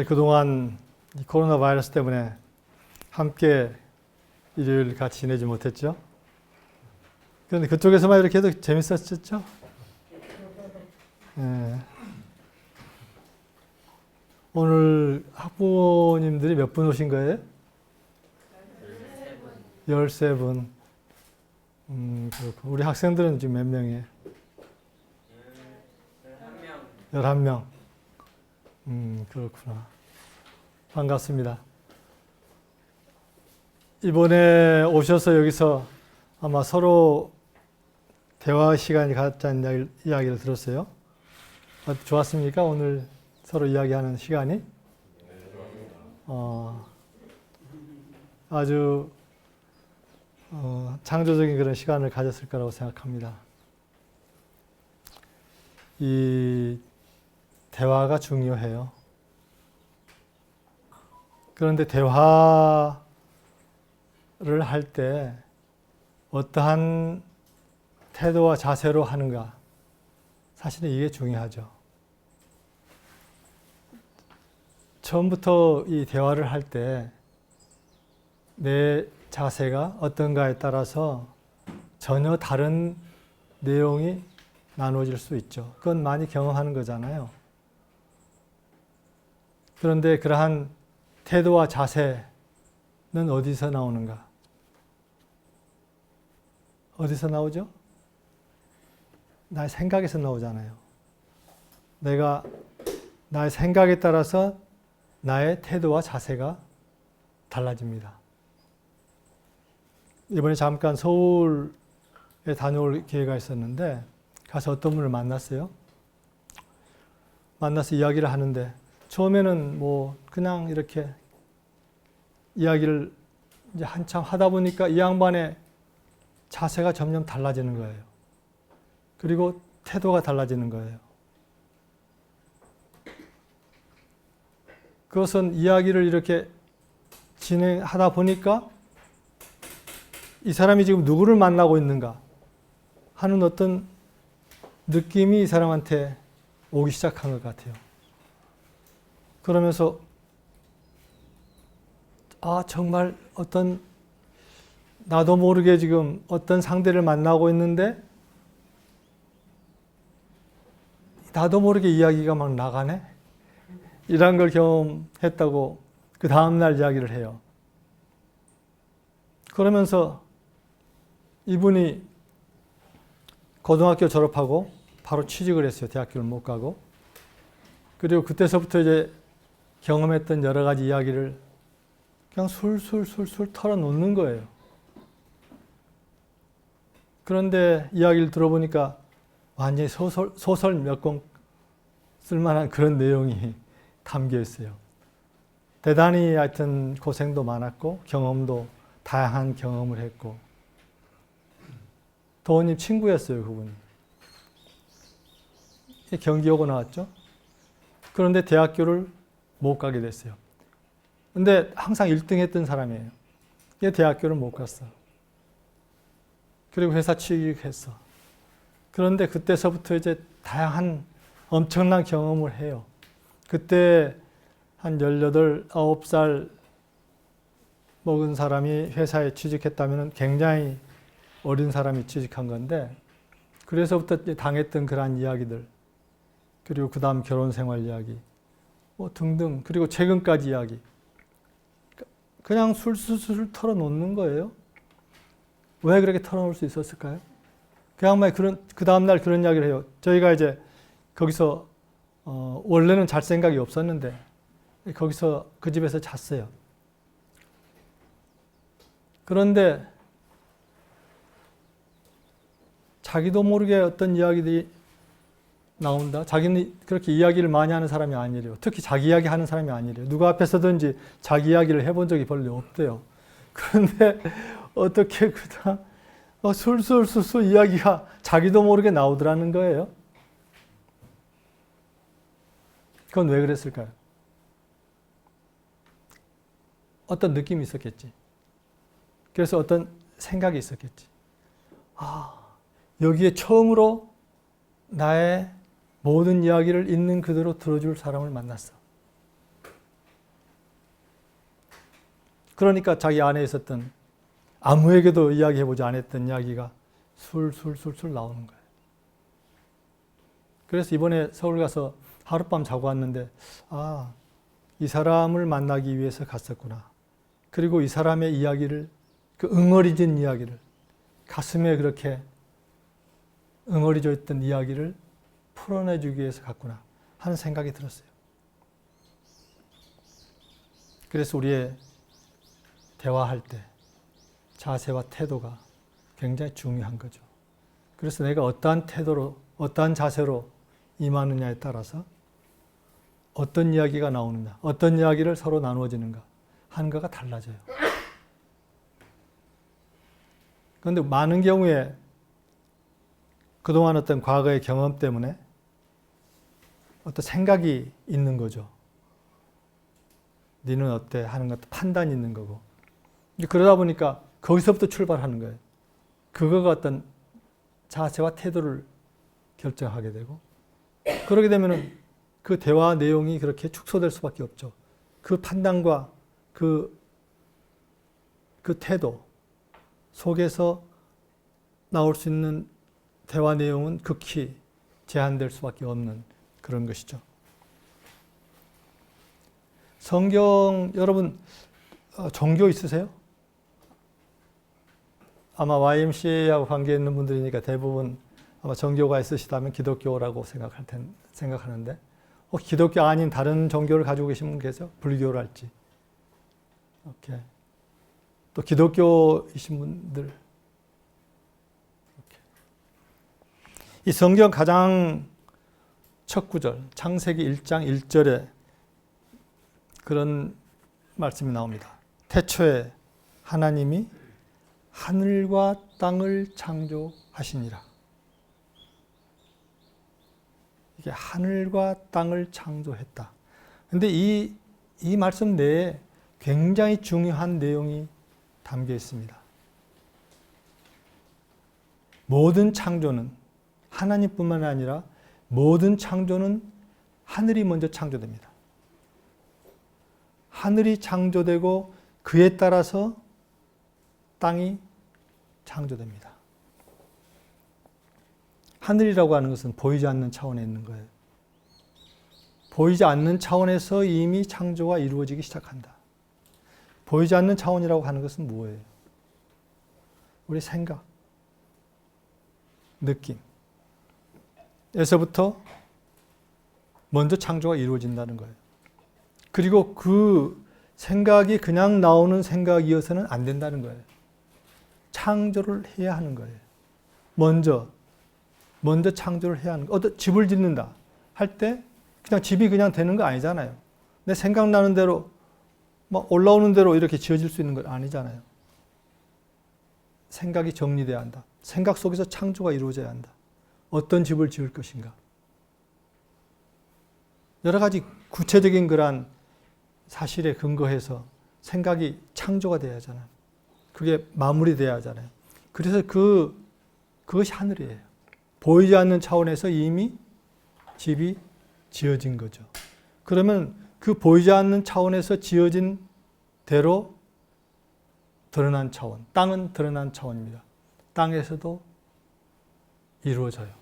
그동안 이 코로나 바이러스 때문에 함께 일요일 같이 지내지 못했죠. 그런데 그쪽에서만 이렇게 해도 재밌었죠? 네. 오늘 학부모님들이 몇 분 오신 거예요? 13분. 그렇고. 우리 학생들은 지금 몇 명이에요? 11명. 그렇구나. 반갑습니다. 이번에 오셔서 여기서 아마 서로 대화 시간이 갖자는 이야기를 들었어요. 좋았습니까? 오늘 서로 이야기하는 시간이? 아주 창조적인 그런 시간을 가졌을 거라고 생각합니다. 이 대화가 중요해요. 그런데 대화를 할 때 어떠한 태도와 자세로 하는가, 사실은 이게 중요하죠. 처음부터 이 대화를 할 때 내 자세가 어떤가에 따라서 전혀 다른 내용이 나눠질 수 있죠. 그건 많이 경험하는 거잖아요. 그런데 그러한 태도와 자세는 어디서 나오는가? 어디서 나오죠? 나의 생각에서 나오잖아요. 내가 나의 생각에 따라서 나의 태도와 자세가 달라집니다. 이번에 잠깐 서울에 다녀올 기회가 있었는데 가서 어떤 분을 만났어요. 만나서 이야기를 하는데 처음에는 뭐 그냥 이렇게 이야기를 이제 한참 하다 보니까 이 양반의 자세가 점점 달라지는 거예요. 그리고 태도가 달라지는 거예요. 그것은 이야기를 이렇게 진행하다 보니까 이 사람이 지금 누구를 만나고 있는가 하는 어떤 느낌이 이 사람한테 오기 시작한 것 같아요. 그러면서 정말 어떤 나도 모르게 지금 어떤 상대를 만나고 있는데 나도 모르게 이야기가 막 나가네? 이런 걸 경험했다고 그 다음날 이야기를 해요. 그러면서 이분이 고등학교 졸업하고 바로 취직을 했어요. 대학교를 못 가고. 그리고 그때서부터 이제 경험했던 여러 가지 이야기를 그냥 술술 털어놓는 거예요. 그런데 이야기를 들어보니까 완전히 소설 몇 권 쓸만한 그런 내용이 담겨 있어요. 대단히 하여튼 고생도 많았고 경험도 다양한 경험을 했고 도원님 친구였어요. 그분이. 경기 오고 나왔죠. 그런데 대학교를 못 가게 됐어요. 근데 항상 1등 했던 사람이에요. 얘 대학교를 못 갔어. 그리고 회사 취직했어. 그런데 그때서부터 이제 다양한 엄청난 경험을 해요. 그때 한 18, 9살 먹은 사람이 회사에 취직했다면 굉장히 어린 사람이 취직한 건데 그래서부터 당했던 그러한 이야기들 그리고 그 다음 결혼 생활 이야기 뭐 등등 그리고 최근까지 이야기 그냥 술술 털어놓는 거예요. 왜 그렇게 털어놓을 수 있었을까요? 그 양반이 그 다음날 그런 이야기를 해요. 저희가 이제 거기서 원래는 잘 생각이 없었는데 거기서 그 집에서 잤어요. 그런데 자기도 모르게 어떤 이야기들이 나온다. 자기는 그렇게 이야기를 많이 하는 사람이 아니래요. 특히 자기 이야기 하는 사람이 아니래요. 누가 앞에서든지 자기 이야기를 해본 적이 별로 없대요. 그런데 어떻게 그다음 술술 이야기가 자기도 모르게 나오더라는 거예요. 그건 왜 그랬을까요? 어떤 느낌이 있었겠지. 그래서 어떤 생각이 있었겠지. 여기에 처음으로 나의 모든 이야기를 있는 그대로 들어줄 사람을 만났어. 그러니까 자기 안에 있었던 아무에게도 이야기해보지 않았던 이야기가 술술 나오는 거예요. 그래서 이번에 서울 가서 하룻밤 자고 왔는데 이 사람을 만나기 위해서 갔었구나. 그리고 이 사람의 이야기를, 그 응어리진 이야기를, 가슴에 그렇게 응어리져 있던 이야기를 풀어내주기 위해서 갔구나 하는 생각이 들었어요. 그래서 우리의 대화할 때 자세와 태도가 굉장히 중요한 거죠. 그래서 내가 어떠한 태도로, 어떠한 자세로 임하느냐에 따라서 어떤 이야기가 나오느냐, 어떤 이야기를 서로 나누어지는가 하는 거가 달라져요. 그런데 많은 경우에 그동안 어떤 과거의 경험 때문에 어떤 생각이 있는 거죠. 너는 어때? 하는 것도 판단이 있는 거고. 그러다 보니까 거기서부터 출발하는 거예요. 그거가 어떤 자세와 태도를 결정하게 되고, 그러게 되면은 그 대화 내용이 그렇게 축소될 수밖에 없죠. 그 판단과 그 태도 속에서 나올 수 있는 대화 내용은 극히 제한될 수밖에 없는 그런 것이죠. 성경, 여러분 종교 있으세요? 아마 YMCA하고 관계 있는 분들이니까 대부분 아마 종교가 있으시다면 기독교라고 생각하는데, 혹시 기독교 아닌 다른 종교를 가지고 계신 분 계세요? 불교랄지. 오케이. 또 기독교이신 분들. 오케이. 이 성경 가장 첫 구절, 창세기 1장 1절에 그런 말씀이 나옵니다. 태초에 하나님이 하늘과 땅을 창조하시니라. 이게 하늘과 땅을 창조했다. 근데 이 말씀 내에 굉장히 중요한 내용이 담겨 있습니다. 모든 창조는 하나님뿐만 아니라 모든 창조는 하늘이 먼저 창조됩니다. 하늘이 창조되고 그에 따라서 땅이 창조됩니다. 하늘이라고 하는 것은 보이지 않는 차원에 있는 거예요. 보이지 않는 차원에서 이미 창조가 이루어지기 시작한다. 보이지 않는 차원이라고 하는 것은 뭐예요? 우리 생각, 느낌에서부터 먼저 창조가 이루어진다는 거예요. 그리고 그 생각이 그냥 나오는 생각이어서는 안 된다는 거예요. 창조를 해야 하는 거예요. 먼저 창조를 해야 하는 거예요. 어떤 집을 짓는다 할 때 그냥 집이 그냥 되는 거 아니잖아요. 내 생각나는 대로 막 올라오는 대로 이렇게 지어질 수 있는 건 아니잖아요. 생각이 정리돼야 한다. 생각 속에서 창조가 이루어져야 한다. 어떤 집을 지을 것인가. 여러 가지 구체적인 그런 사실에 근거해서 생각이 창조가 돼야 하잖아요. 그게 마무리돼야 하잖아요. 그래서 그것이 하늘이에요. 보이지 않는 차원에서 이미 집이 지어진 거죠. 그러면 그 보이지 않는 차원에서 지어진 대로 드러난 차원, 땅은 드러난 차원입니다. 땅에서도 이루어져요.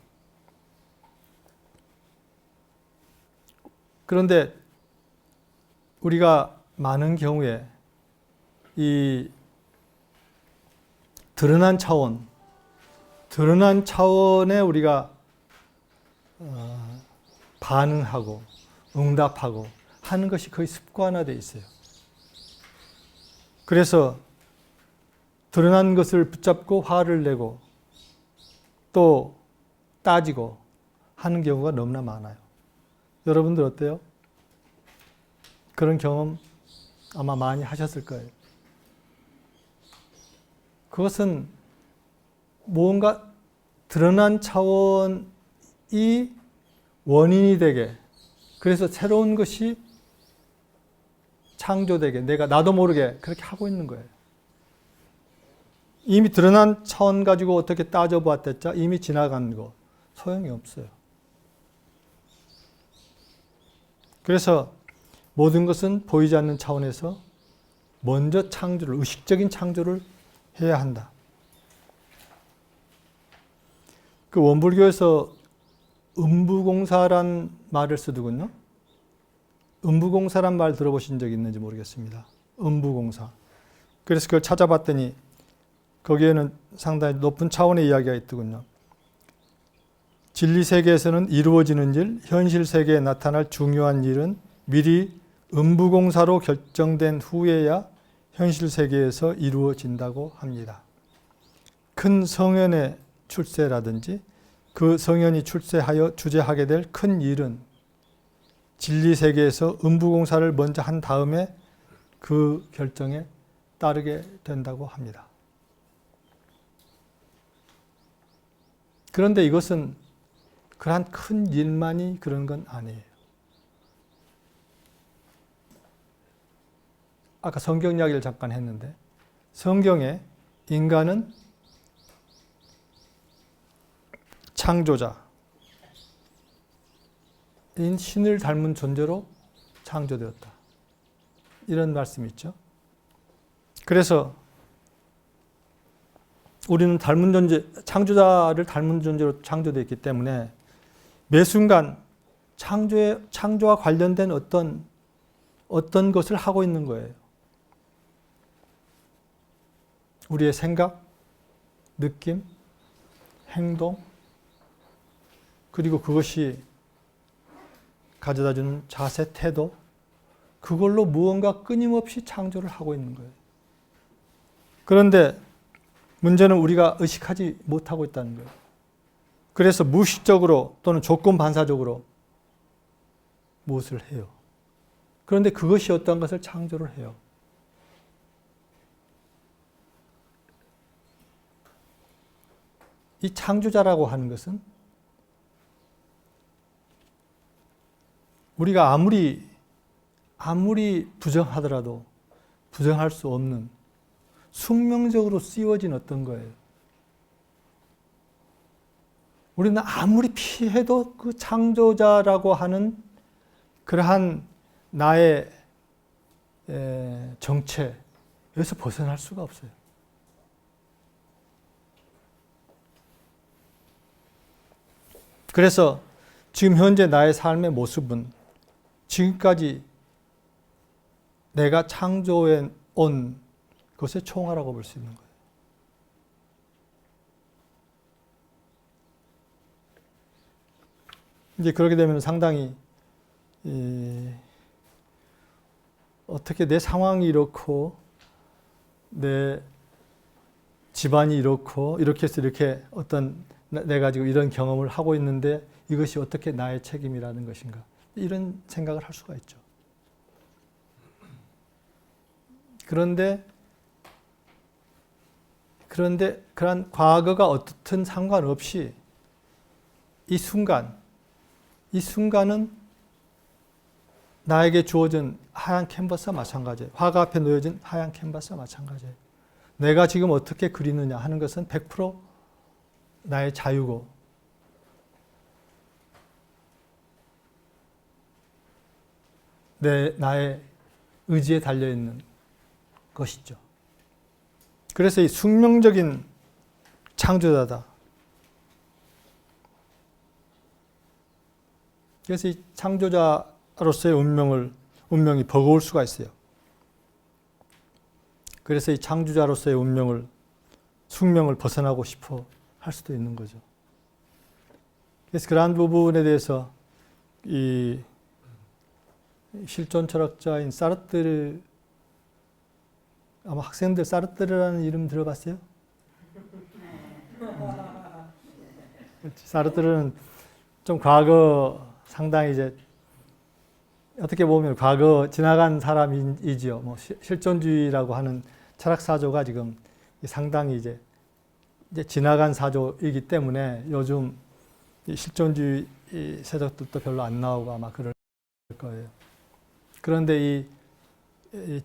그런데 우리가 많은 경우에 이 드러난 차원에 우리가 반응하고 응답하고 하는 것이 거의 습관화되어 있어요. 그래서 드러난 것을 붙잡고 화를 내고 또 따지고 하는 경우가 너무나 많아요. 여러분들 어때요? 그런 경험 아마 많이 하셨을 거예요. 그것은 무언가 드러난 차원이 원인이 되게, 그래서 새로운 것이 창조되게 나도 모르게 그렇게 하고 있는 거예요. 이미 드러난 차원 가지고 어떻게 따져보았댔자 이미 지나간 거 소용이 없어요. 그래서 모든 것은 보이지 않는 차원에서 먼저 창조를, 의식적인 창조를 해야 한다. 그 원불교에서 음부공사란 말을 쓰더군요. 음부공사란 말 들어보신 적 있는지 모르겠습니다. 음부공사. 그래서 그걸 찾아봤더니 거기에는 상당히 높은 차원의 이야기가 있더군요. 진리세계에서는 이루어지는 일, 현실세계에 나타날 중요한 일은 미리 음부공사로 결정된 후에야 현실세계에서 이루어진다고 합니다. 큰 성현의 출세라든지 그 성현이 출세하여 주재하게 될 큰 일은 진리세계에서 음부공사를 먼저 한 다음에 그 결정에 따르게 된다고 합니다. 그런데 이것은 그러한 큰 일만이 그런 건 아니에요. 아까 성경 이야기를 잠깐 했는데 성경에 인간은 창조자인 신을 닮은 존재로 창조되었다. 이런 말씀이 있죠. 그래서 우리는 닮은 존재, 창조자를 닮은 존재로 창조되어 있기 때문에 매 순간 창조와 관련된 어떤 것을 하고 있는 거예요. 우리의 생각, 느낌, 행동, 그리고 그것이 가져다주는 자세, 태도, 그걸로 무언가 끊임없이 창조를 하고 있는 거예요. 그런데 문제는 우리가 의식하지 못하고 있다는 거예요. 그래서 무의식적으로 또는 조건 반사적으로 무엇을 해요. 그런데 그것이 어떤 것을 창조를 해요. 이 창조자라고 하는 것은 우리가 아무리 부정하더라도 부정할 수 없는 숙명적으로 씌워진 어떤 거예요. 우리는 아무리 피해도 그 창조자라고 하는 그러한 나의 정체에서 벗어날 수가 없어요. 그래서 지금 현재 나의 삶의 모습은 지금까지 내가 창조해 온 것의 총화라고 볼 수 있는 거예요. 이제 그렇게 되면 상당히 어떻게 내 상황이 이렇고 내 집안이 이렇고 이렇게 해서 이렇게 어떤 내가 지금 이런 경험을 하고 있는데 이것이 어떻게 나의 책임이라는 것인가, 이런 생각을 할 수가 있죠. 그런데 그런 과거가 어떻든 상관없이 이 순간은 나에게 주어진 하얀 캔버스와 마찬가지예요. 화가 앞에 놓여진 하얀 캔버스와 마찬가지예요. 내가 지금 어떻게 그리느냐 하는 것은 100% 나의 자유고 나의 의지에 달려있는 것이죠. 그래서 이 숙명적인 창조자다. 그래서 이 창조자로서의 운명이 버거울 수가 있어요. 그래서 이 창조자로서의 숙명을 벗어나고 싶어 할 수도 있는 거죠. 그래서 그러한 부분에 대해서 이 실존 철학자인 사르트르, 아마 학생들 사르트르라는 이름 들어봤어요? 사르트르는 좀 과거 상당히 이제 어떻게 보면 과거 지나간 사람이지요. 뭐 실존주의라고 하는 철학 사조가 지금 상당히 이제 지나간 사조이기 때문에 요즘 실존주의 세력들도 별로 안 나오고 아마 그럴 거예요. 그런데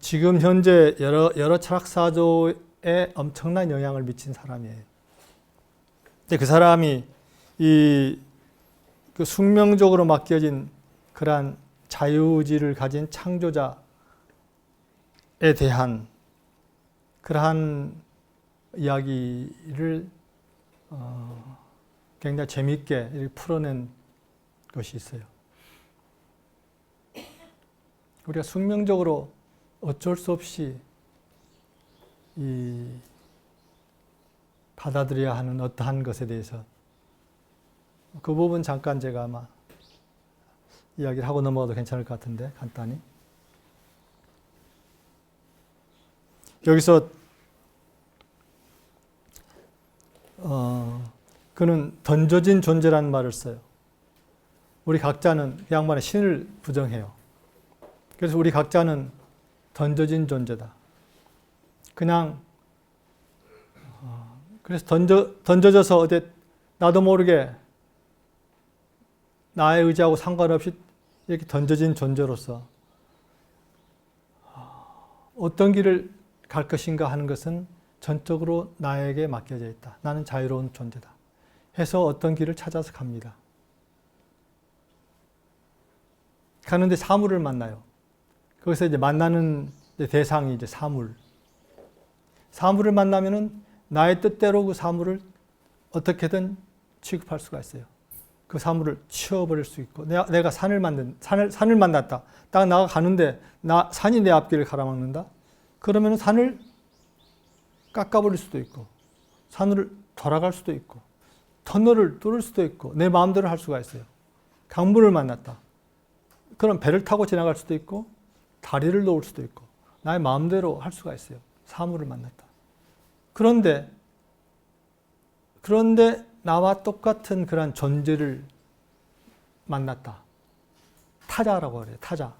지금 현재 여러 철학 사조에 엄청난 영향을 미친 사람이에요. 근데 그 사람이 그 숙명적으로 맡겨진 그러한 자유의지를 가진 창조자의 대한 그러한 이야기를 굉장히 재미있게 이렇게 풀어낸 것이 있어요. 우리가 숙명적으로 어쩔 수 없이 받아들여야 하는 어떠한 것에 대해서 그 부분 잠깐 제가 아마 이야기를 하고 넘어가도 괜찮을 것 같은데 간단히. 여기서 그는 던져진 존재라는 말을 써요. 우리 각자는 그 양반의 신을 부정해요. 그래서 우리 각자는 던져진 존재다. 그냥 그래서 던져져서 어디 나도 모르게 나의 의지하고 상관없이 이렇게 던져진 존재로서 어떤 길을 갈 것인가 하는 것은 전적으로 나에게 맡겨져 있다. 나는 자유로운 존재다. 해서 어떤 길을 찾아서 갑니다. 가는데 사물을 만나요. 거기서 이제 만나는 대상이 이제 사물. 사물을 만나면은 나의 뜻대로 그 사물을 어떻게든 취급할 수가 있어요. 그 사물을 치워버릴 수 있고, 내가 산을 만났다. 딱 나가가는데 산이 내 앞길을 가로막는다. 그러면 산을 깎아버릴 수도 있고, 산을 돌아갈 수도 있고, 터널을 뚫을 수도 있고, 내 마음대로 할 수가 있어요. 강물을 만났다. 그럼 배를 타고 지나갈 수도 있고, 다리를 놓을 수도 있고, 나의 마음대로 할 수가 있어요. 사물을 만났다. 그런데 나와 똑같은 그런 존재를 만났다. 타자라고 그래요. 타자.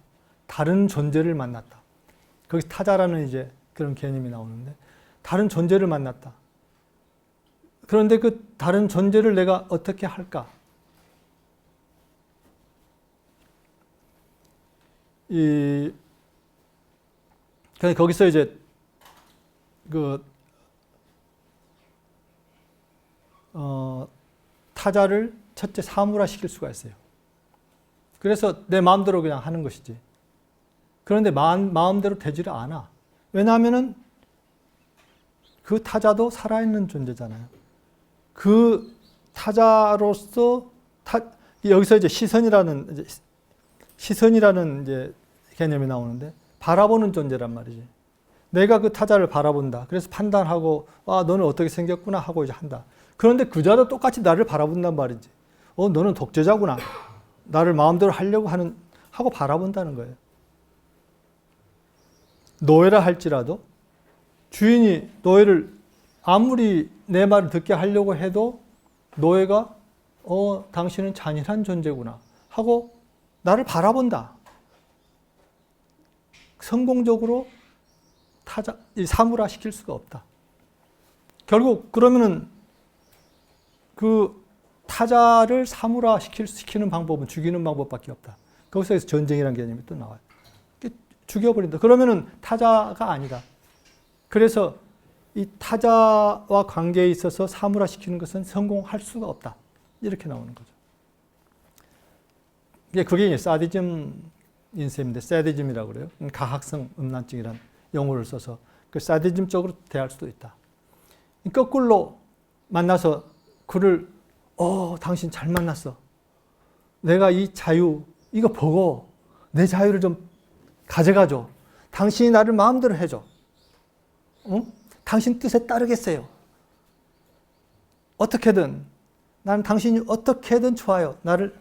다른 존재를 만났다. 거기서 타자라는 이제 그런 개념이 나오는데, 다른 존재를 만났다. 그런데 그 다른 존재를 내가 어떻게 할까? 거기서 이제 타자를 첫째 사물화 시킬 수가 있어요. 그래서 내 마음대로 그냥 하는 것이지. 그런데 마음대로 되지를 않아. 왜냐하면은 그 타자도 살아있는 존재잖아요. 그 타자로서 여기서 이제 시선이라는 이제 개념이 나오는데, 바라보는 존재란 말이지. 내가 그 타자를 바라본다. 그래서 판단하고, 너는 어떻게 생겼구나 하고 이제 한다. 그런데 그자도 똑같이 나를 바라본단 말이지. 너는 독재자구나. 나를 마음대로 하고 바라본다는 거예요. 노예라 할지라도 주인이 노예를 아무리 내 말을 듣게 하려고 해도 노예가 당신은 잔인한 존재구나 하고 나를 바라본다. 성공적으로 사물화 시킬 수가 없다. 결국 그러면은 그 타자를 사물화 시키는 방법은 죽이는 방법밖에 없다. 거기서 전쟁이라는 개념이 또 나와요. 죽여버린다. 그러면은 타자가 아니다. 그래서 이 타자와 관계에 있어서 사물화 시키는 것은 성공할 수가 없다. 이렇게 나오는 거죠. 그게 이제 사디즘 인셈인데, 사디즘이라고 그래요. 가학성 음란증이라는 용어를 써서 그 사디즘적으로 대할 수도 있다. 거꾸로 만나서 그를 당신 잘 만났어. 내가 이 자유 이거 보고 내 자유를 좀 가져가줘. 당신이 나를 마음대로 해줘. 당신 뜻에 따르겠어요. 어떻게든 나는 당신이 어떻게든 좋아요. 나를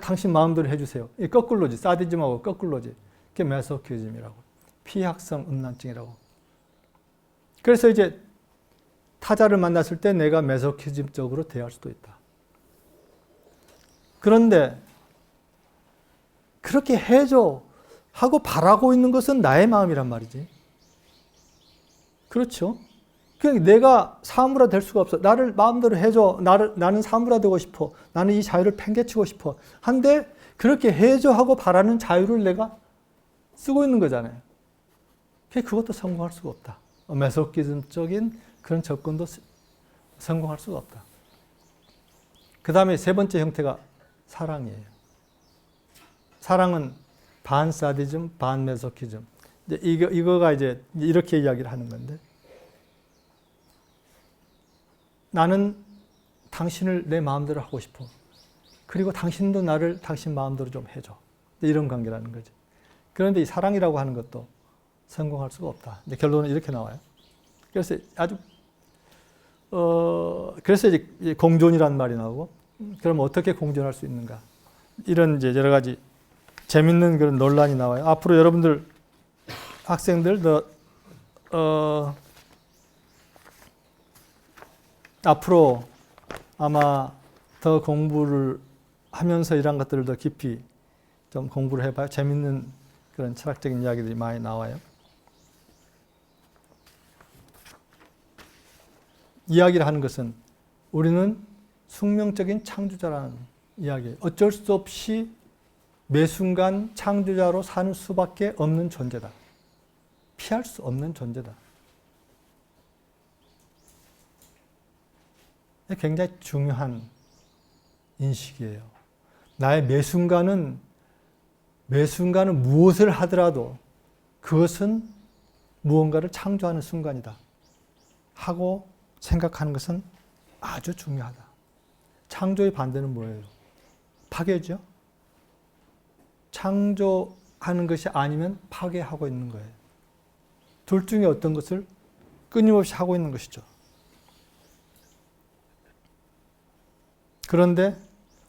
당신 마음대로 해주세요. 이 거꾸로지. 사디즘하고 거꾸로지. 그게 메소키즘이라고. 피학성 음란증이라고. 그래서 이제 타자를 만났을 때 내가 메소키즘적으로 대할 수도 있다. 그런데 그렇게 해줘 하고 바라고 있는 것은 나의 마음이란 말이지. 그렇죠? 그러니까 내가 사물화 될 수가 없어. 나를 마음대로 해줘. 나는 사물화 되고 싶어. 나는 이 자유를 팽개치고 싶어. 한데 그렇게 해줘 하고 바라는 자유를 내가 쓰고 있는 거잖아요. 그것도 성공할 수가 없다. 메소키즘적인 그런 접근도 성공할 수가 없다. 그 다음에 세 번째 형태가 사랑이에요. 사랑은 반 사디즘, 반 메소키즘. 이거가 이제 이렇게 이야기를 하는 건데, 나는 당신을 내 마음대로 하고 싶어. 그리고 당신도 나를 당신 마음대로 좀 해줘. 이런 관계라는 거지. 그런데 이 사랑이라고 하는 것도 성공할 수가 없다. 이제 결론은 이렇게 나와요. 그래서 그래서 이제 공존이라는 말이 나오고, 그럼 어떻게 공존할 수 있는가? 이런 이제 여러 가지 재밌는 그런 논란이 나와요. 앞으로 여러분들 학생들 앞으로 아마 더 공부를 하면서 이런 것들을 더 깊이 좀 공부를 해봐요. 재밌는 그런 철학적인 이야기들이 많이 나와요. 이야기를 하는 것은 우리는 숙명적인 창조자라는 이야기예요. 어쩔 수 없이 매 순간 창조자로 사는 수밖에 없는 존재다. 피할 수 없는 존재다. 굉장히 중요한 인식이에요. 나의 매 순간은 무엇을 하더라도 그것은 무언가를 창조하는 순간이다 하고 생각하는 것은 아주 중요하다. 창조의 반대는 뭐예요? 파괴죠. 창조하는 것이 아니면 파괴하고 있는 거예요. 둘 중에 어떤 것을 끊임없이 하고 있는 것이죠. 그런데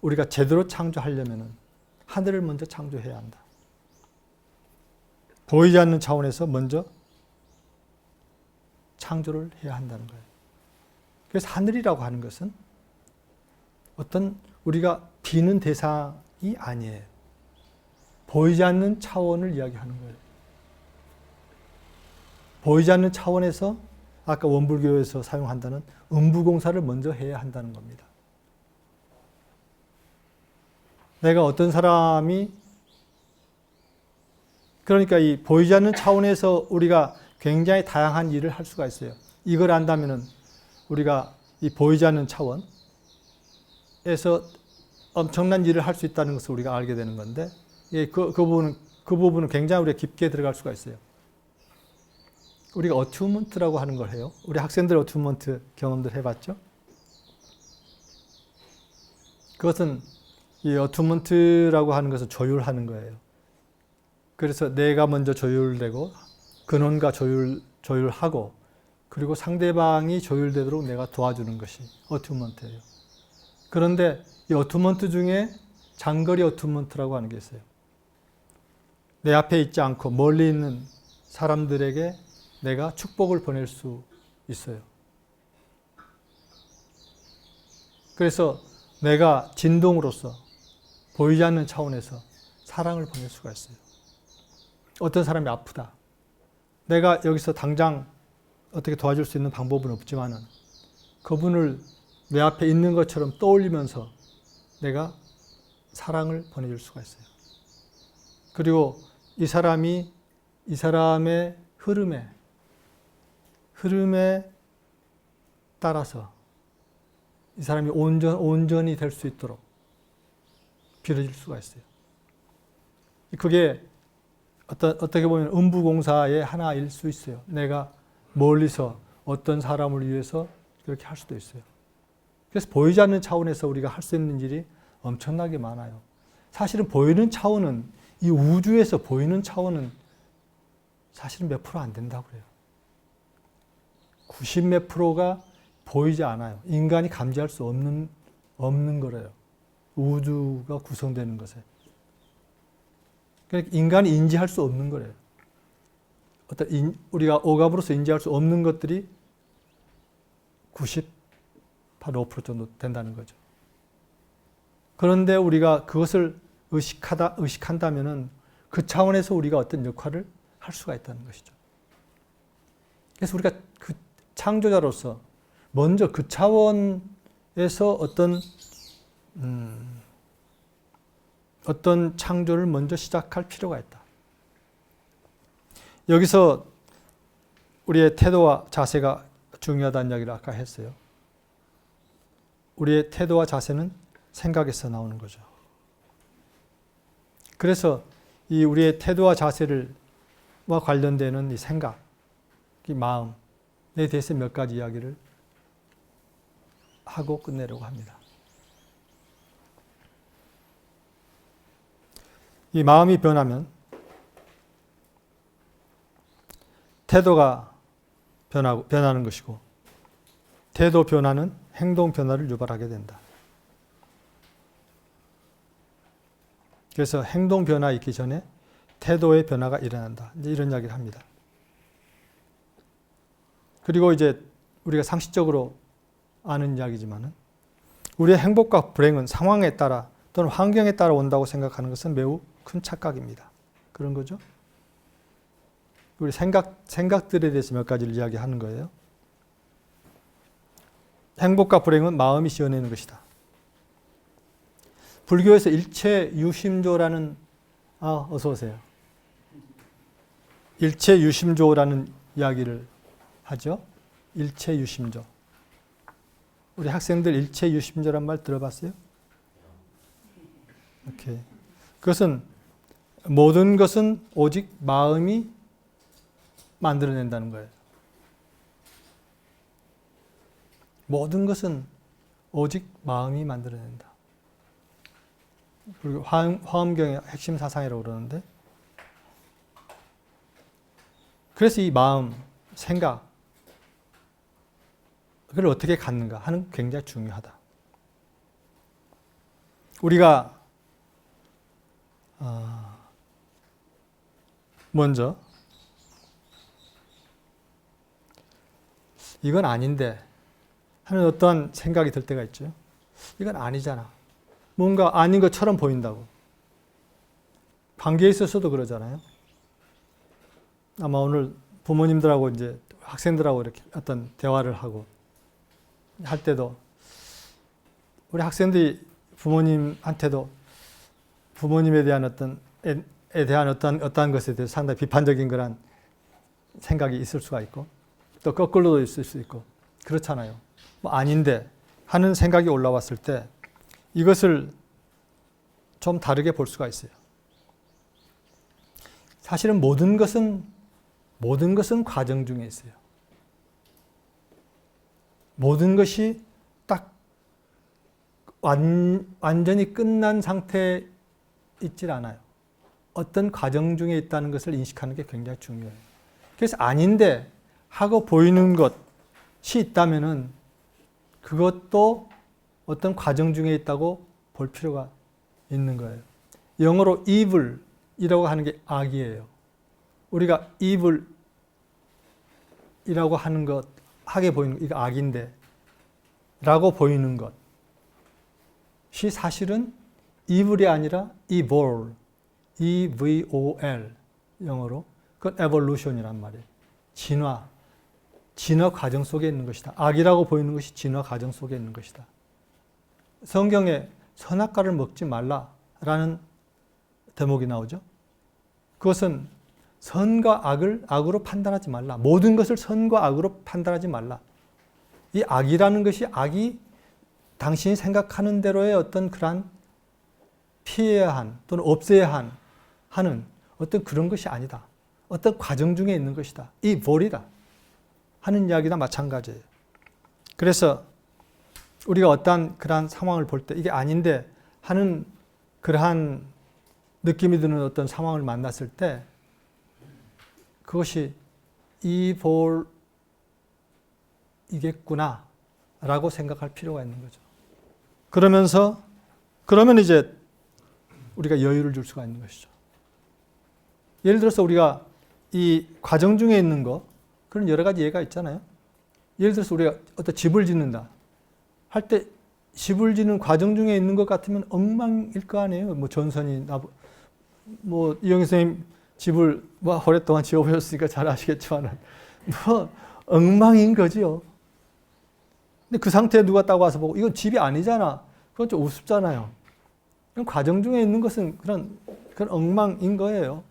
우리가 제대로 창조하려면 하늘을 먼저 창조해야 한다. 보이지 않는 차원에서 먼저 창조를 해야 한다는 거예요. 그래서 하늘이라고 하는 것은 어떤 우리가 비는 대상이 아니에요. 보이지 않는 차원을 이야기하는 거예요. 보이지 않는 차원에서 아까 원불교에서 사용한다는 음부공사를 먼저 해야 한다는 겁니다. 내가 어떤 사람이, 그러니까 이 보이지 않는 차원에서 우리가 굉장히 다양한 일을 할 수가 있어요. 이걸 안다면은 우리가 이 보이지 않는 차원에서 엄청난 일을 할 수 있다는 것을 우리가 알게 되는 건데, 그 부분은 굉장히 우리가 깊게 들어갈 수가 있어요. 우리가 어튜먼트라고 하는 걸 해요. 우리 학생들 어튜먼트 경험들 해봤죠? 그것은 이 어튜먼트라고 하는 것은 조율하는 거예요. 그래서 내가 먼저 조율되고 근원과 조율하고 그리고 상대방이 조율되도록 내가 도와주는 것이 어튜먼트예요. 그런데 이 어튜먼트 중에 장거리 어튜먼트라고 하는 게 있어요. 내 앞에 있지 않고 멀리 있는 사람들에게 내가 축복을 보낼 수 있어요. 그래서 내가 진동으로서 보이지 않는 차원에서 사랑을 보낼 수가 있어요. 어떤 사람이 아프다. 내가 여기서 당장 어떻게 도와줄 수 있는 방법은 없지만은 그분을 내 앞에 있는 것처럼 떠올리면서 내가 사랑을 보내줄 수가 있어요. 그리고 이 사람의 흐름에 따라서 이 사람이 온전히 될 수 있도록 빌어줄 수가 있어요. 그게 어떻게 보면 음부공사의 하나일 수 있어요. 내가 멀리서 어떤 사람을 위해서 그렇게 할 수도 있어요. 그래서 보이지 않는 차원에서 우리가 할 수 있는 일이 엄청나게 많아요. 사실은 보이는 차원은, 이 우주에서 보이는 차원은 사실은 몇 프로 안 된다고 그래요. 90 몇 프로가 보이지 않아요. 인간이 감지할 수 없는 거래요. 우주가 구성되는 것에. 그러니까 인간이 인지할 수 없는 거래요. 우리가 오감으로서 인지할 수 없는 것들이 98% 정도 된다는 거죠. 그런데 우리가 그것을 의식한다면은 그 차원에서 우리가 어떤 역할을 할 수가 있다는 것이죠. 그래서 우리가 그 창조자로서 먼저 그 차원에서 어떤 창조를 먼저 시작할 필요가 있다. 여기서 우리의 태도와 자세가 중요하다는 이야기를 아까 했어요. 우리의 태도와 자세는 생각에서 나오는 거죠. 그래서 이 우리의 태도와 자세를 관련되는 이 생각, 이 마음에 대해서 몇 가지 이야기를 하고 끝내려고 합니다. 이 마음이 변하면 태도가 변하는 것이고, 태도 변화는 행동 변화를 유발하게 된다. 그래서 행동 변화 있기 전에 태도의 변화가 일어난다. 이제 이런 이야기를 합니다. 그리고 이제 우리가 상식적으로 아는 이야기지만은 우리의 행복과 불행은 상황에 따라 또는 환경에 따라 온다고 생각하는 것은 매우 큰 착각입니다. 그런 거죠. 우리 생각들에 대해서 몇 가지를 이야기하는 거예요. 행복과 불행은 마음이 지어내는 것이다. 불교에서 일체유심조라는 어서 오세요. 일체유심조라는 이야기를 하죠. 일체유심조. 우리 학생들 일체유심조란 말 들어봤어요? 오케이. 그것은 모든 것은 오직 마음이 만들어낸다는 거예요. 모든 것은 오직 마음이 만들어낸다. 그리고 화엄경의 핵심 사상이라고 그러는데, 그래서 이 마음, 생각, 그걸 어떻게 갖는가 하는 게 굉장히 중요하다. 우리가 먼저 이건 아닌데 하는 어떠한 생각이 들 때가 있죠. 이건 아니잖아. 뭔가 아닌 것처럼 보인다고. 관계에 있어서도 그러잖아요. 아마 오늘 부모님들하고 이제 학생들하고 이렇게 어떤 대화를 하고 할 때도 우리 학생들이 부모님한테도 부모님에 대한 어떠한 것에 대해서 상당히 비판적인 그런 생각이 있을 수가 있고, 또 거꾸로도 있을 수 있고 그렇잖아요. 뭐 아닌데 하는 생각이 올라왔을 때 이것을 좀 다르게 볼 수가 있어요. 사실은 모든 것은 과정 중에 있어요. 모든 것이 딱 완전히 끝난 상태에 있질 않아요. 어떤 과정 중에 있다는 것을 인식하는 게 굉장히 중요해요. 그래서 아닌데 하고 보이는 것이 있다면은 그것도 어떤 과정 중에 있다고 볼 필요가 있는 거예요. 영어로 evil이라고 하는 게 악이에요. 우리가 evil이라고 하는 것, 하게 보이는 것, 이거 악인데 라고 보이는 것이 사실은 evil이 아니라 evil, E-V-O-L 영어로. 그건 evolution이란 말이에요. 진화 과정 속에 있는 것이다. 악이라고 보이는 것이 진화 과정 속에 있는 것이다. 성경에 선악과를 먹지 말라라는 대목이 나오죠. 그것은 선과 악을 악으로 판단하지 말라. 모든 것을 선과 악으로 판단하지 말라. 이 악이라는 것이 악이 당신이 생각하는 대로의 어떤 그런 피해야 한 또는 없애야 하는 어떤 그런 것이 아니다. 어떤 과정 중에 있는 것이다. 이 볼이다 하는 이야기나 마찬가지예요. 그래서 우리가 어떠한 그러한 상황을 볼 때 이게 아닌데 하는 그러한 느낌이 드는 어떤 상황을 만났을 때 그것이 이 볼이겠구나 라고 생각할 필요가 있는 거죠. 그러면 이제 우리가 여유를 줄 수가 있는 것이죠. 예를 들어서 우리가 이 과정 중에 있는 거, 그런 여러 가지 예가 있잖아요. 예를 들어서 우리가 어떤 집을 짓는다 할 때 집을 짓는 과정 중에 있는 것 같으면 엉망일 거 아니에요. 뭐 전선이 뭐 이영희 선생님 집을 오랫동안 지어보셨으니까 잘 아시겠지만 뭐 엉망인 거지요. 근데 그 상태에 누가 딱 와서 보고 이건 집이 아니잖아. 그건 좀 우습잖아요. 과정 중에 있는 것은 그런 엉망인 거예요.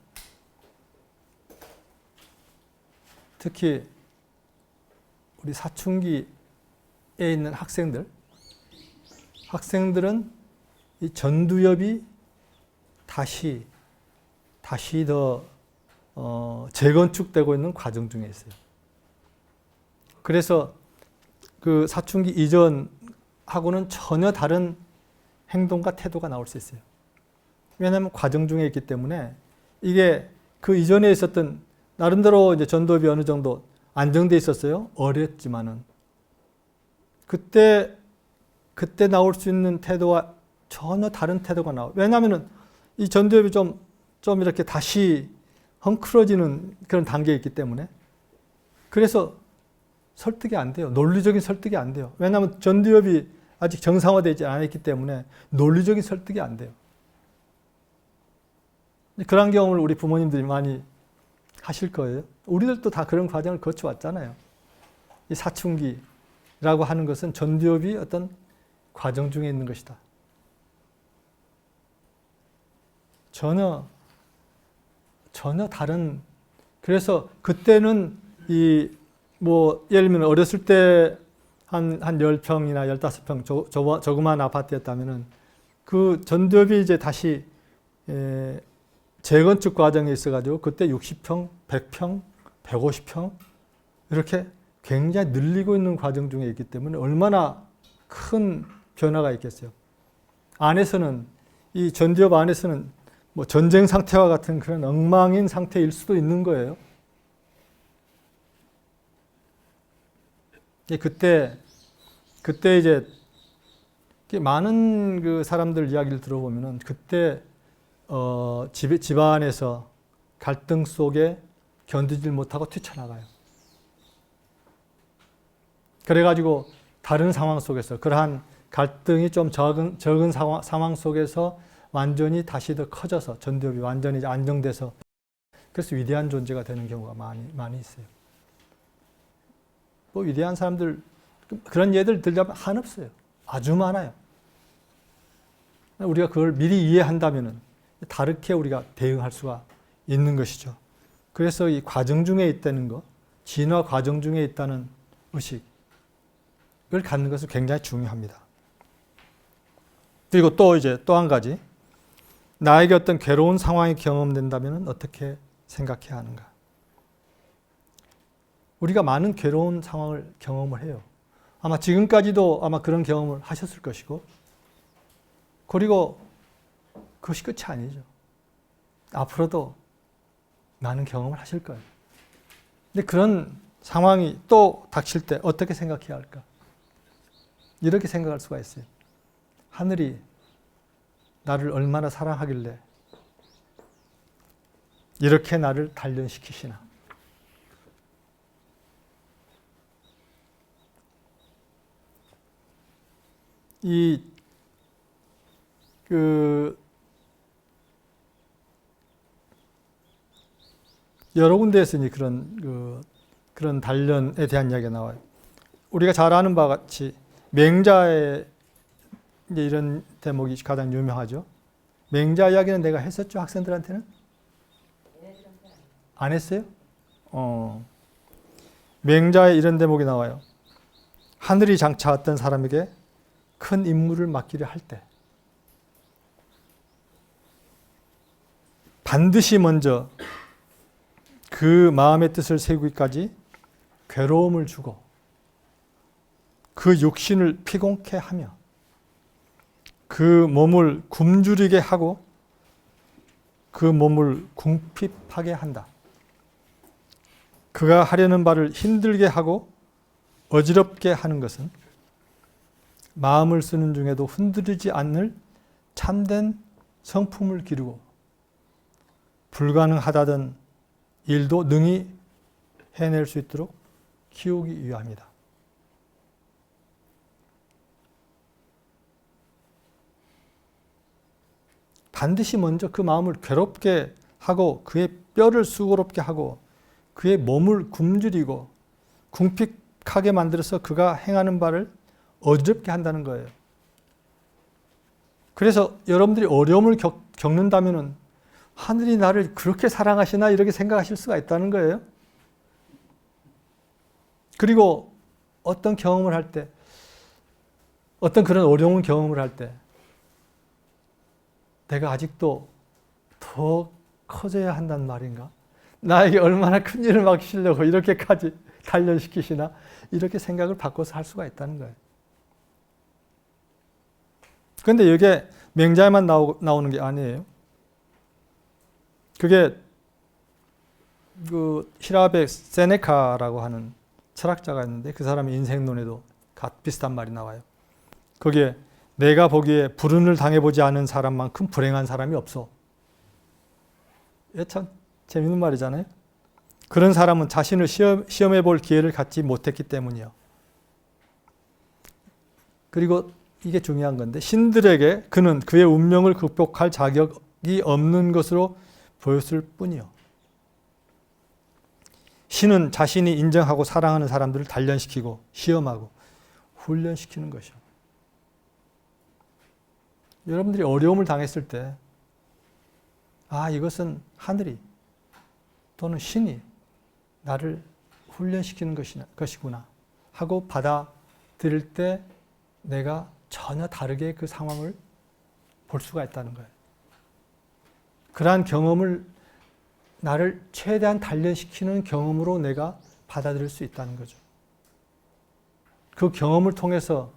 특히 우리 사춘기에 있는 학생들은 이 전두엽이 다시 더 재건축되고 있는 과정 중에 있어요. 그래서 그 사춘기 이전하고는 전혀 다른 행동과 태도가 나올 수 있어요. 왜냐하면 과정 중에 있기 때문에 이게 그 이전에 있었던 나름대로 이제 전도엽이 어느 정도 안정돼 있었어요. 어렸지만은 그때 나올 수 있는 태도와 전혀 다른 태도가 나와요. 왜냐하면은 이 전도엽이 좀 이렇게 다시 헝클어지는 그런 단계에 있기 때문에 그래서 설득이 안 돼요. 논리적인 설득이 안 돼요. 왜냐하면 전도엽이 아직 정상화되지 않았기 때문에 논리적인 설득이 안 돼요. 그런 경험을 우리 부모님들이 많이 하실 거예요. 우리들도 다 그런 과정을 거쳐왔잖아요. 이 사춘기라고 하는 것은 전도엽이 어떤 과정 중에 있는 것이다. 전혀 다른. 그래서 그때는 예를 들면 어렸을 때 한 10평이나 15평 조그마한 아파트였다면은 그 전도엽이 이제 다시 재건축 과정에 있어가지고 그때 60평, 100평, 150평 이렇게 굉장히 늘리고 있는 과정 중에 있기 때문에 얼마나 큰 변화가 있겠어요. 안에서는 이 전도엽 안에서는 뭐 전쟁 상태와 같은 그런 엉망인 상태일 수도 있는 거예요. 그때 이제 많은 그 사람들 이야기를 들어보면은 그때 집안에서 갈등 속에 견디질 못하고 뛰쳐나가요. 그래가지고 다른 상황 속에서 그러한 갈등이 좀 적은 상황 속에서 완전히 다시 더 커져서 전도엽이 완전히 안정돼서 그래서 위대한 존재가 되는 경우가 많이 있어요. 뭐 위대한 사람들 그런 예들 들자면 한없어요. 아주 많아요. 우리가 그걸 미리 이해한다면은 다르게 우리가 대응할 수가 있는 것이죠. 그래서 이 과정 중에 있다는 것, 진화 과정 중에 있다는 의식을 갖는 것은 굉장히 중요합니다. 그리고 또 한 가지, 나에게 어떤 괴로운 상황이 경험된다면 어떻게 생각해야 하는가? 우리가 많은 괴로운 상황을 경험을 해요. 아마 지금까지도 아마 그런 경험을 하셨을 것이고, 그리고 그것이 끝이 아니죠. 앞으로도 많은 경험을 하실 거예요. 근데 그런 상황이 또 닥칠 때 어떻게 생각해야 할까? 이렇게 생각할 수가 있어요. 하늘이 나를 얼마나 사랑하길래 이렇게 나를 단련시키시나. 여러 군데에서 그런 단련에 대한 이야기가 나와요. 우리가 잘 아는 바와 같이 맹자의 이제 이런 대목이 가장 유명하죠. 맹자 이야기는 내가 했었죠, 학생들한테는? 안 했어요? 맹자의 이런 대목이 나와요. 하늘이 장차 어떤 사람에게 큰 임무를 맡기려 할 때 반드시 먼저 그 마음의 뜻을 세우기까지 괴로움을 주고 그 육신을 피곤케 하며 그 몸을 굶주리게 하고 그 몸을 궁핍하게 한다. 그가 하려는 바를 힘들게 하고 어지럽게 하는 것은 마음을 쓰는 중에도 흔들리지 않을 참된 성품을 기르고 불가능하다던 일도 능히 해낼 수 있도록 키우기 위함이다. 반드시 먼저 그 마음을 괴롭게 하고 그의 뼈를 수고롭게 하고 그의 몸을 굶주리고 궁핍하게 만들어서 그가 행하는 바를 어지럽게 한다는 거예요. 그래서 여러분들이 어려움을 겪는다면 하늘이 나를 그렇게 사랑하시나 이렇게 생각하실 수가 있다는 거예요. 그리고 어떤 경험을 할 때, 어떤 그런 어려운 경험을 할 때 내가 아직도 더 커져야 한단 말인가? 나에게 얼마나 큰 일을 맡기시려고 이렇게까지 단련시키시나? 이렇게 생각을 바꿔서 할 수가 있다는 거예요. 그런데 이게 맹자에만 나오는 게 아니에요. 그게 그 히라베 세네카라고 하는 철학자가 있는데 그 사람의 인생론에도 비슷한 말이 나와요. 거기에 내가 보기에 불운을 당해보지 않은 사람만큼 불행한 사람이 없어. 참 재밌는 말이잖아요. 그런 사람은 자신을 시험해 볼 기회를 갖지 못했기 때문이요. 그리고 이게 중요한 건데 신들에게 그는 그의 운명을 극복할 자격이 없는 것으로 보였을 뿐이요. 신은 자신이 인정하고 사랑하는 사람들을 단련시키고 시험하고 훈련시키는 것이요. 여러분들이 어려움을 당했을 때 이것은 하늘이 또는 신이 나를 훈련시키는 것이구나 하고 받아들일 때 내가 전혀 다르게 그 상황을 볼 수가 있다는 거예요. 그러한 경험을 나를 최대한 단련시키는 경험으로 내가 받아들일 수 있다는 거죠. 그 경험을 통해서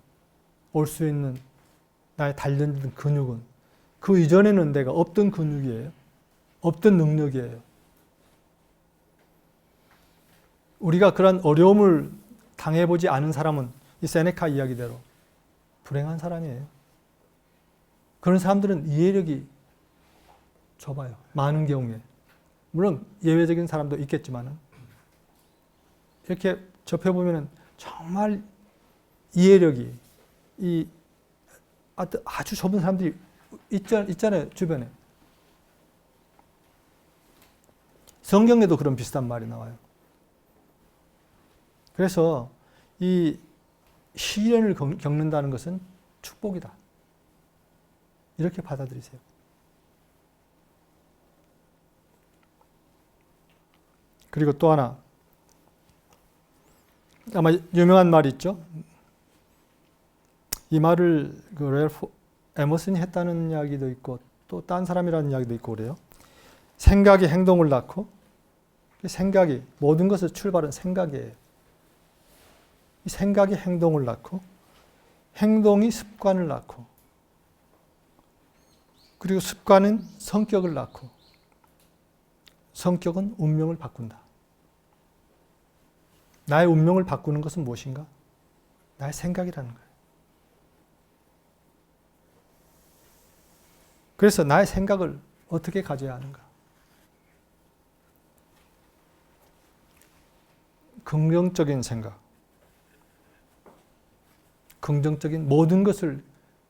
올 수 있는 나의 단련된 근육은 그 이전에는 내가 없던 근육이에요. 없던 능력이에요. 우리가 그런 어려움을 당해보지 않은 사람은 이 세네카 이야기대로 불행한 사람이에요. 그런 사람들은 이해력이 좁아요. 많은 경우에. 물론 예외적인 사람도 있겠지만 이렇게 접해보면 정말 이해력이 아주 좁은 사람들이 있잖아요. 주변에. 성경에도 그런 비슷한 말이 나와요. 그래서 이 시련을 겪는다는 것은 축복이다. 이렇게 받아들이세요. 그리고 또 하나, 아마 유명한 말이 있죠. 이 말을 그 랠프 에머슨이 했다는 이야기도 있고 또 딴 사람이라는 이야기도 있고 그래요. 생각이 행동을 낳고, 생각이 모든 것의 출발은 생각이에요. 이 생각이 행동을 낳고, 행동이 습관을 낳고, 그리고 습관은 성격을 낳고, 성격은 운명을 바꾼다. 나의 운명을 바꾸는 것은 무엇인가? 나의 생각이라는 거예요. 그래서 나의 생각을 어떻게 가져야 하는가? 긍정적인 생각. 긍정적인 모든 것을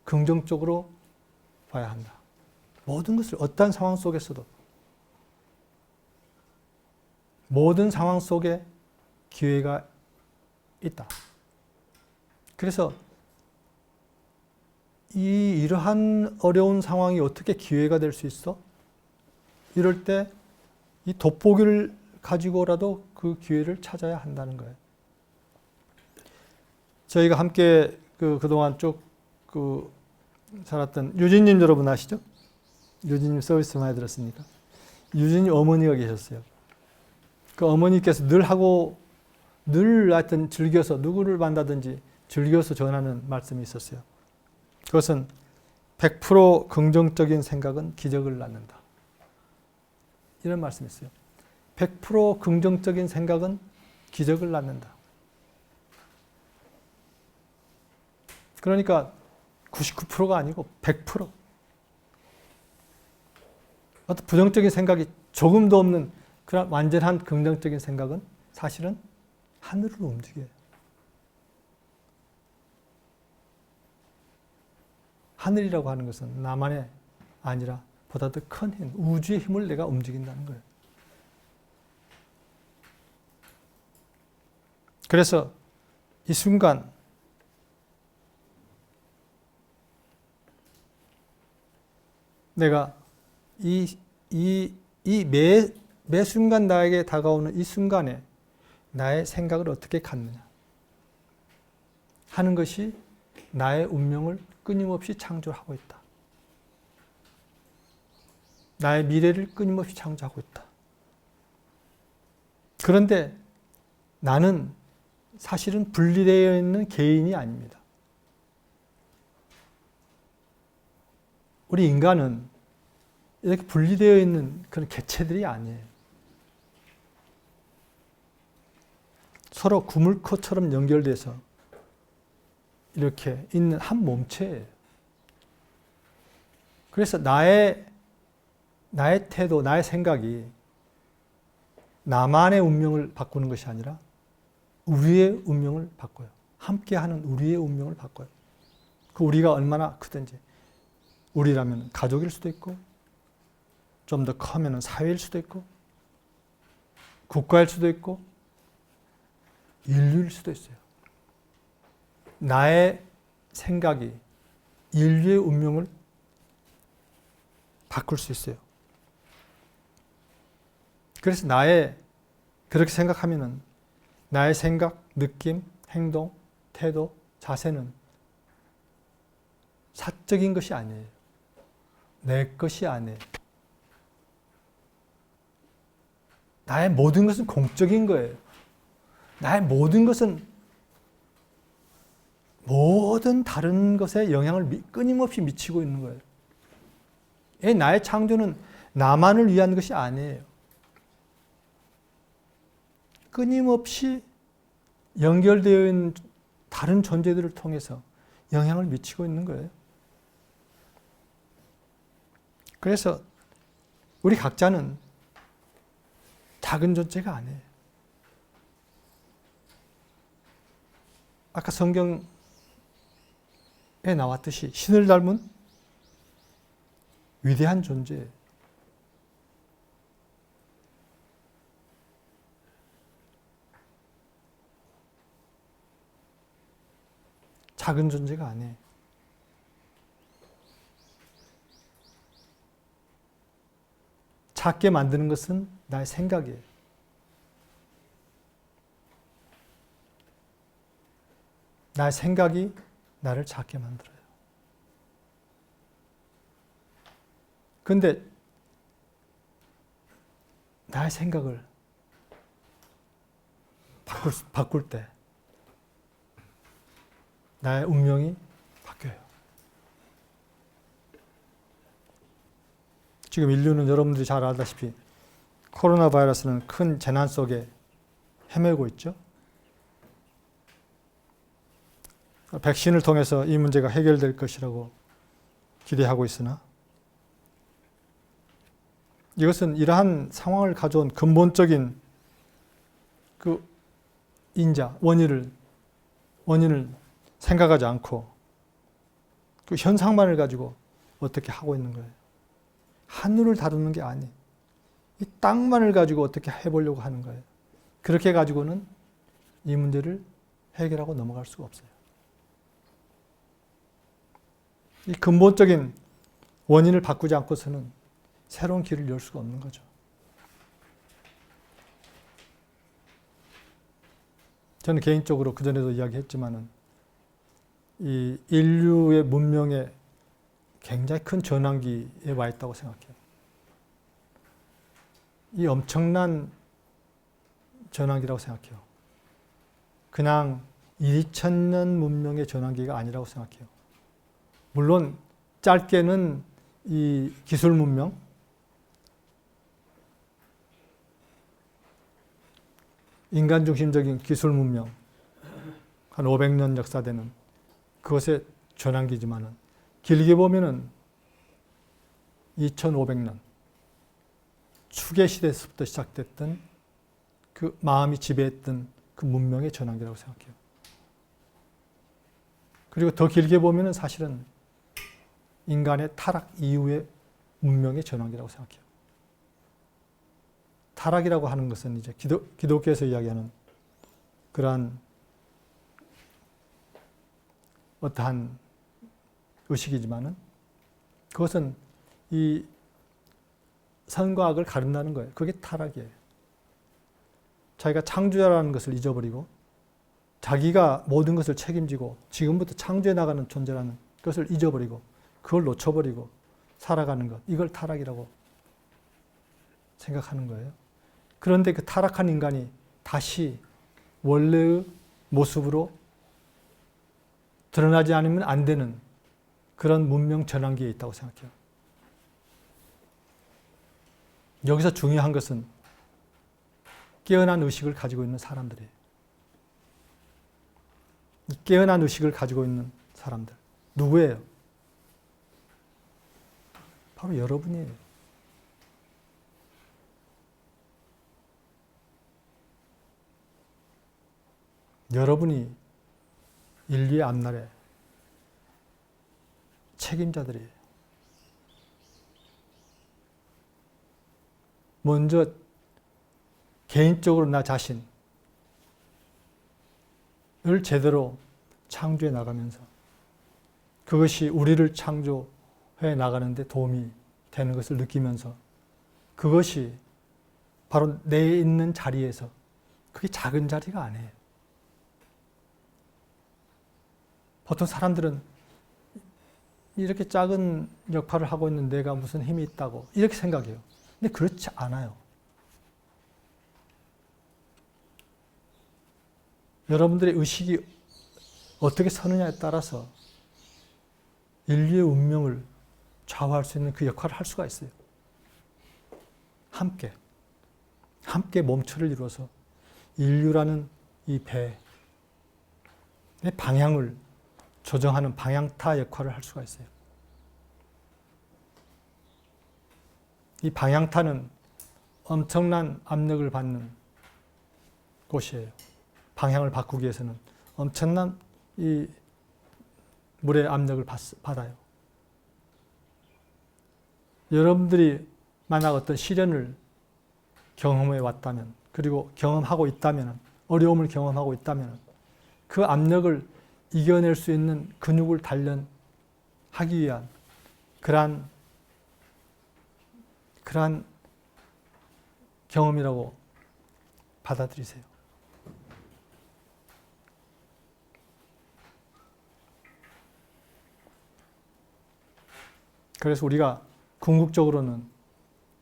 긍정적으로 봐야 한다. 모든 것을 어떤 상황 속에서도 모든 상황 속에 기회가 있다. 그래서 이러한 어려운 상황이 어떻게 기회가 될 수 있어? 이럴 때 이 돋보기를 가지고라도 그 기회를 찾아야 한다는 거예요. 저희가 함께 그동안 쭉 살았던 유진님 여러분 아시죠? 유진님 서비스 많이 들었습니까? 유진님 어머니가 계셨어요. 그 어머니께서 늘 하여튼 즐겨서 누구를 만나든지 즐겨서 전하는 말씀이 있었어요. 그것은 100% 긍정적인 생각은 기적을 낳는다. 이런 말씀이 있어요. 100% 긍정적인 생각은 기적을 낳는다. 그러니까 99%가 아니고 100%. 어떤 부정적인 생각이 조금도 없는 그런 완전한 긍정적인 생각은 사실은 하늘을 움직여요. 하늘이라고 하는 것은 나만의 아니라 보다 더 큰 힘, 우주의 힘을 내가 움직인다는 거예요. 그래서 이 순간 내가 매 순간 나에게 다가오는 이 순간에 나의 생각을 어떻게 갖느냐 하는 것이 나의 운명을 끊임없이 창조하고 있다. 나의 미래를 끊임없이 창조하고 있다. 그런데 나는 사실은 분리되어 있는 개인이 아닙니다. 우리 인간은 이렇게 분리되어 있는 그런 개체들이 아니에요. 서로 구물코처럼 연결돼서 이렇게 있는 한 몸체예요. 그래서 나의 태도, 나의 생각이 나만의 운명을 바꾸는 것이 아니라 우리의 운명을 바꿔요. 함께하는 우리의 운명을 바꿔요. 그 우리가 얼마나 크든지. 우리라면 가족일 수도 있고, 좀 더 커면 사회일 수도 있고, 국가일 수도 있고, 인류일 수도 있어요. 나의 생각이 인류의 운명을 바꿀 수 있어요. 그래서 그렇게 생각하면은 나의 생각, 느낌, 행동, 태도, 자세는 사적인 것이 아니에요. 내 것이 아니에요. 나의 모든 것은 공적인 거예요. 나의 모든 것은 모든 다른 것에 영향을 끊임없이 미치고 있는 거예요. 나의 창조는 나만을 위한 것이 아니에요. 끊임없이 연결되어 있는 다른 존재들을 통해서 영향을 미치고 있는 거예요. 그래서 우리 각자는 작은 존재가 아니에요. 아까 성경에 나왔듯이 신을 닮은 위대한 존재예요. 작은 존재가 아니에요. 작게 만드는 것은 나의 생각이에요. 나의 생각이 나를 작게 만들어요. 그런데 나의 생각을 바꿀 때 나의 운명이 바뀌어요. 지금 인류는 여러분들이 잘 알다시피 코로나 바이러스는 큰 재난 속에 헤매고 있죠. 백신을 통해서 이 문제가 해결될 것이라고 기대하고 있으나 이것은 이러한 상황을 가져온 근본적인 그 원인을 생각하지 않고 그 현상만을 가지고 어떻게 하고 있는 거예요. 하늘을 다루는 게 아니에요. 이 땅만을 가지고 어떻게 해보려고 하는 거예요. 그렇게 가지고는 이 문제를 해결하고 넘어갈 수가 없어요. 이 근본적인 원인을 바꾸지 않고서는 새로운 길을 열 수가 없는 거죠. 저는 개인적으로 그전에도 이야기했지만은 이 인류의 문명에 굉장히 큰 전환기에 와 있다고 생각해요. 이 엄청난 전환기라고 생각해요. 그냥 2000년 문명의 전환기가 아니라고 생각해요. 물론 짧게는 이 기술 문명, 인간 중심적인 기술 문명, 한 500년 역사되는 그것의 전환기지만은 길게 보면은 2500년 추계 시대에서부터 시작됐던 그 마음이 지배했던 그 문명의 전환기라고 생각해요. 그리고 더 길게 보면은 사실은 인간의 타락 이후의 문명의 전환기라고 생각해요. 타락이라고 하는 것은 이제 기독교에서 이야기하는 그러한 어떠한 의식이지만은 그것은 이 선과 악을 가른다는 거예요. 그게 타락이에요. 자기가 창조자라는 것을 잊어버리고 자기가 모든 것을 책임지고 지금부터 창조해 나가는 존재라는 것을 잊어버리고 그걸 놓쳐버리고 살아가는 것, 이걸 타락이라고 생각하는 거예요. 그런데 그 타락한 인간이 다시 원래의 모습으로 드러나지 않으면 안 되는 그런 문명 전환기에 있다고 생각해요. 여기서 중요한 것은 깨어난 의식을 가지고 있는 사람들이에요. 이 깨어난 의식을 가지고 있는 사람들. 누구예요? 바로 여러분이에요. 여러분이 인류의 앞날에 책임자들이에요. 먼저 개인적으로 나 자신을 제대로 창조해 나가면서 그것이 우리를 창조해 나가는 데 도움이 되는 것을 느끼면서 그것이 바로 내 있는 자리에서 그게 작은 자리가 아니에요. 보통 사람들은 이렇게 작은 역할을 하고 있는 내가 무슨 힘이 있다고 이렇게 생각해요. 근데 그렇지 않아요. 여러분들의 의식이 어떻게 서느냐에 따라서 인류의 운명을 좌우할 수 있는 그 역할을 할 수가 있어요. 함께 몸체를 이루어서 인류라는 이 배의 방향을 조정하는 방향타 역할을 할 수가 있어요. 이 방향타는 엄청난 압력을 받는 곳이에요. 방향을 바꾸기 위해서는 엄청난 이 물의 압력을 받아요. 여러분들이 만약 어떤 시련을 경험해 왔다면, 그리고 경험하고 있다면, 어려움을 경험하고 있다면 그 압력을 이겨낼 수 있는 근육을 단련하기 위한 그러한 경험이라고 받아들이세요. 그래서 우리가 궁극적으로는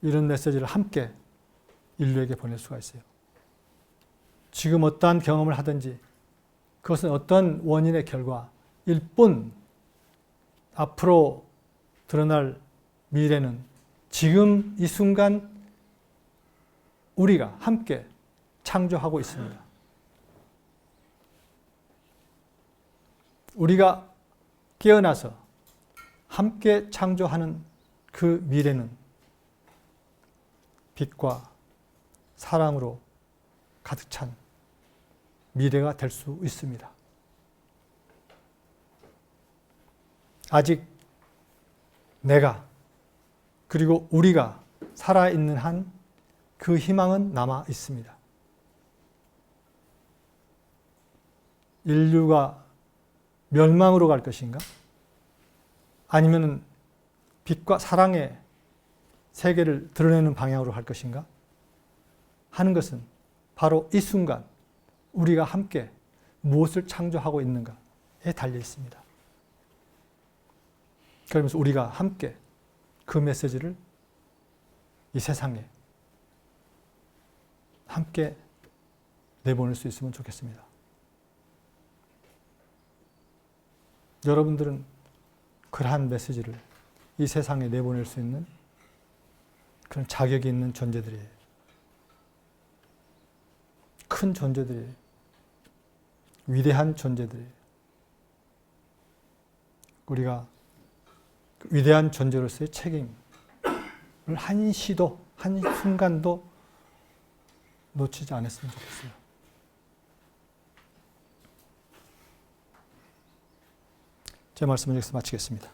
이런 메시지를 함께 인류에게 보낼 수가 있어요. 지금 어떠한 경험을 하든지 그것은 어떤 원인의 결과일 뿐 앞으로 드러날 미래는 지금 이 순간 우리가 함께 창조하고 있습니다. 우리가 깨어나서 함께 창조하는 그 미래는 빛과 사랑으로 가득 찬 미래가 될 수 있습니다. 아직 내가 그리고 우리가 살아있는 한 그 희망은 남아 있습니다. 인류가 멸망으로 갈 것인가? 아니면 빛과 사랑의 세계를 드러내는 방향으로 갈 것인가? 하는 것은 바로 이 순간 우리가 함께 무엇을 창조하고 있는가에 달려 있습니다. 그러면서 우리가 함께 그 메시지를 이 세상에 함께 내보낼 수 있으면 좋겠습니다. 여러분들은 그러한 메시지를 이 세상에 내보낼 수 있는 그런 자격이 있는 존재들이에요. 큰 존재들이에요. 위대한 존재들이에요. 우리가 위대한 존재로서의 책임을 한시도, 한순간도 놓치지 않았으면 좋겠어요. 제 말씀을 여기서 마치겠습니다.